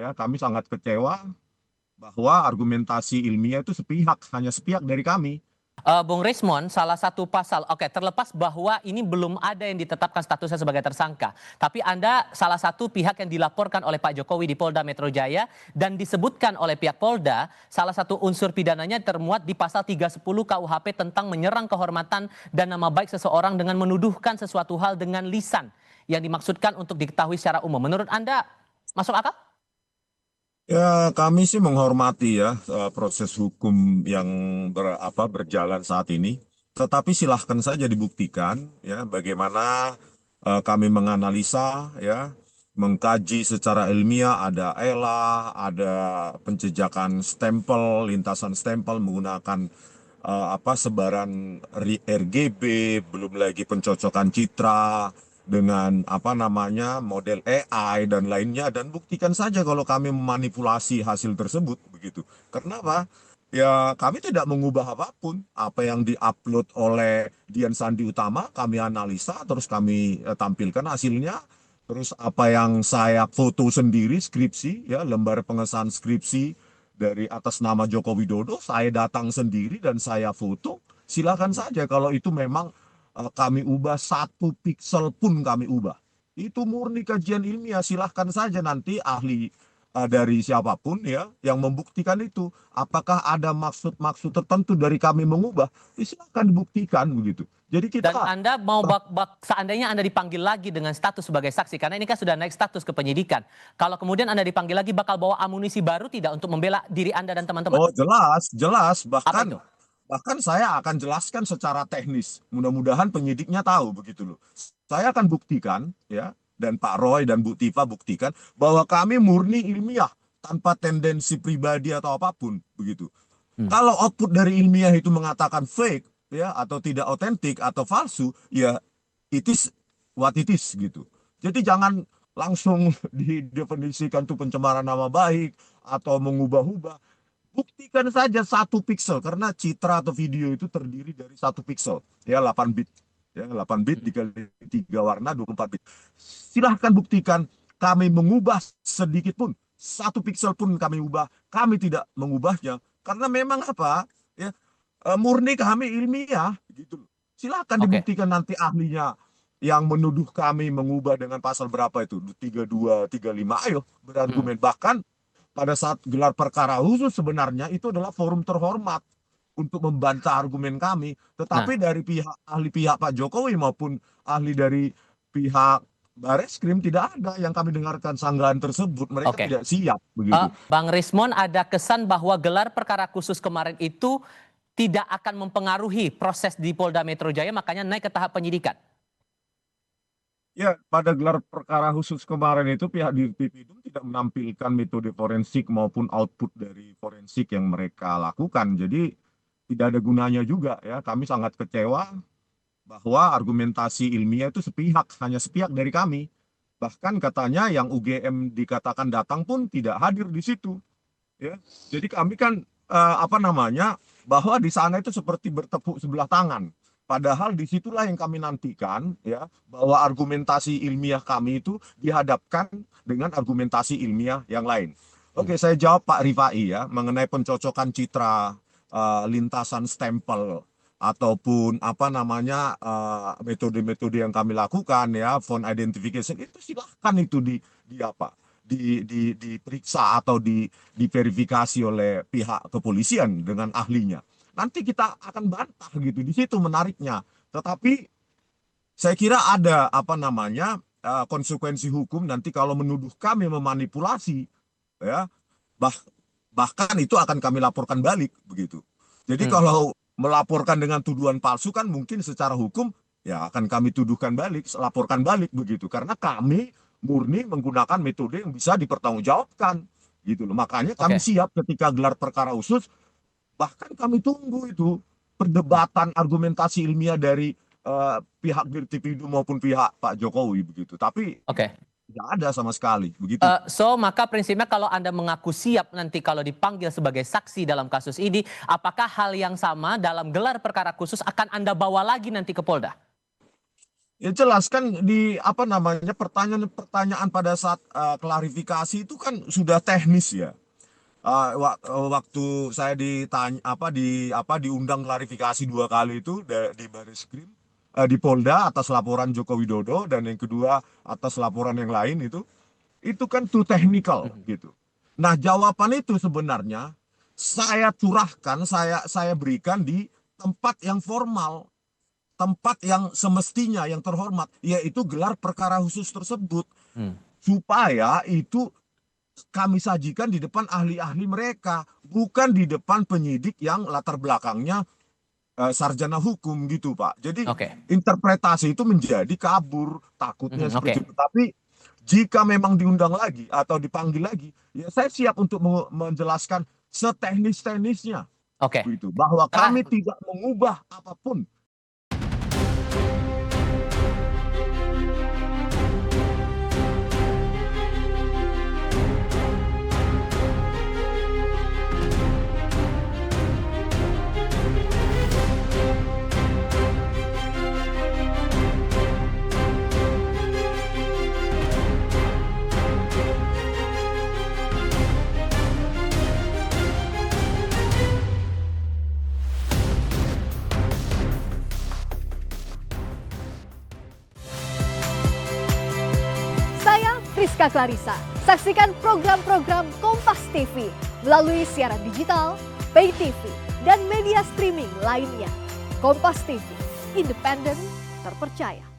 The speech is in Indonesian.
ya kami sangat kecewa bahwa argumentasi ilmiah itu hanya sepihak dari kami. Bung Rismon, salah satu pasal, oke, terlepas bahwa ini belum ada yang ditetapkan statusnya sebagai tersangka, tapi Anda salah satu pihak yang dilaporkan oleh Pak Jokowi di Polda Metro Jaya dan disebutkan oleh pihak Polda, salah satu unsur pidananya termuat di pasal 310 KUHP tentang menyerang kehormatan dan nama baik seseorang dengan menuduhkan sesuatu hal dengan lisan yang dimaksudkan untuk diketahui secara umum. Menurut Anda masuk akal? Ya, kami sih menghormati ya proses hukum yang berjalan saat ini. Tetapi silahkan saja dibuktikan ya bagaimana kami menganalisa ya, mengkaji secara ilmiah, ada ELA, ada penjejakan stempel, lintasan stempel menggunakan sebaran RGB, belum lagi pencocokan citra dengan model AI dan lainnya, dan buktikan saja kalau kami memanipulasi hasil tersebut begitu. Kenapa? Ya kami tidak mengubah apapun. Apa yang diupload oleh Dian Sandi Utama kami analisa, terus kami tampilkan hasilnya. Terus apa yang saya foto sendiri, skripsi ya, lembar pengesahan skripsi dari atas nama Joko Widodo, saya datang sendiri dan saya foto. Silakan saja kalau itu memang kami ubah, satu piksel pun kami ubah. Itu murni kajian ilmiah, silahkan saja nanti ahli dari siapapun ya yang membuktikan itu. Apakah ada maksud-maksud tertentu dari kami mengubah? Ya, silahkan dibuktikan begitu. Jadi Dan kita Anda mau seandainya Anda dipanggil lagi dengan status sebagai saksi, karena ini kan sudah naik status ke penyidikan. Kalau kemudian Anda dipanggil lagi, bakal bawa amunisi baru tidak untuk membela diri Anda dan teman-teman? oh jelas, jelas. Apa Bahkan itu? bahkan saya akan jelaskan secara teknis. Mudah-mudahan penyidiknya tahu begitu loh. Saya akan buktikan ya, dan Pak Roy dan Bu Tifa buktikan bahwa kami murni ilmiah tanpa tendensi pribadi atau apapun begitu. Hmm. Kalau output dari ilmiah itu mengatakan fake ya, atau tidak otentik atau palsu, ya it is what it is gitu. Jadi jangan langsung didefinisikan itu pencemaran nama baik atau mengubah-ubah. Buktikan saja satu piksel, karena citra atau video itu terdiri dari satu piksel ya, 8 bit ya, 8 bit dikali 3 warna 24 bit. Silahkan buktikan kami mengubah sedikit pun, satu piksel pun kami ubah, kami tidak mengubahnya karena memang ya, murni kami ilmiah gitu. Silahkan Oke. dibuktikan nanti ahlinya yang menuduh kami mengubah dengan pasal berapa itu, 32, 35, ayo Hmm. berargumen. Bahkan pada saat gelar perkara khusus sebenarnya itu adalah forum terhormat untuk membantah argumen kami. Nah, Tetapi dari pihak Pak Jokowi maupun ahli dari pihak Bareskrim tidak ada yang kami dengarkan sanggahan tersebut. Mereka oke. tidak siap begitu. Bang Rismon, ada kesan bahwa gelar perkara khusus kemarin itu tidak akan mempengaruhi proses di Polda Metro Jaya, makanya naik ke tahap penyidikan. Ya, pada gelar perkara khusus kemarin itu pihak Dirtipidum tidak menampilkan metode forensik maupun output dari forensik yang mereka lakukan. Jadi tidak ada gunanya juga ya. Kami sangat kecewa bahwa argumentasi ilmiah itu hanya sepihak dari kami. Bahkan katanya yang UGM dikatakan datang pun tidak hadir di situ. Ya, jadi kami kan bahwa di sana itu seperti bertepuk sebelah tangan. Padahal disitulah yang kami nantikan ya, bahwa argumentasi ilmiah kami itu dihadapkan dengan argumentasi ilmiah yang lain. Hmm. Oke, saya jawab Pak Rifai ya mengenai pencocokan citra, lintasan stempel ataupun metode-metode yang kami lakukan ya, font identification itu silahkan itu diperiksa atau diverifikasi oleh pihak kepolisian dengan ahlinya. Nanti kita akan bantah gitu, di situ menariknya. Tetapi saya kira ada konsekuensi hukum nanti kalau menuduh kami memanipulasi ya, bah, bahkan itu akan kami laporkan balik begitu. Jadi Hmm. kalau melaporkan dengan tuduhan palsu kan mungkin secara hukum ya akan kami tuduhkan balik, laporkan balik begitu, karena kami murni menggunakan metode yang bisa dipertanggungjawabkan gitu loh. Makanya kami Oke. siap ketika gelar perkara khusus, bahkan kami tunggu itu perdebatan argumentasi ilmiah dari pihak Dirtipidum maupun pihak Pak Jokowi begitu. Tapi Oke. tidak ada sama sekali begitu. Maka prinsipnya kalau Anda mengaku siap nanti kalau dipanggil sebagai saksi dalam kasus ini, apakah hal yang sama dalam gelar perkara khusus akan Anda bawa lagi nanti ke Polda? Ya jelas kan di apa namanya pertanyaan-pertanyaan pada saat klarifikasi itu kan sudah teknis ya. Waktu saya ditanya diundang klarifikasi 2 kali itu di Bareskrim, di Polda atas laporan Joko Widodo, dan yang kedua atas laporan yang lain itu kan too technical Mhm. gitu. Nah, jawaban itu sebenarnya saya curahkan, saya berikan di tempat yang formal, tempat yang semestinya, yang terhormat, yaitu gelar perkara khusus tersebut, Hmm. supaya itu kami sajikan di depan ahli-ahli mereka, bukan di depan penyidik yang latar belakangnya sarjana hukum gitu, Pak. Jadi Oke. interpretasi itu menjadi kabur, takutnya Mhm, seperti oke. itu. Tapi jika memang diundang lagi atau dipanggil lagi, ya saya siap untuk menjelaskan seteknis-teknisnya Oke. begitu, bahwa Karena kami tidak mengubah apapun. Saya Friska Clarissa. Saksikan program-program Kompas TV melalui siaran digital, pay TV, dan media streaming lainnya. Kompas TV, independen, terpercaya.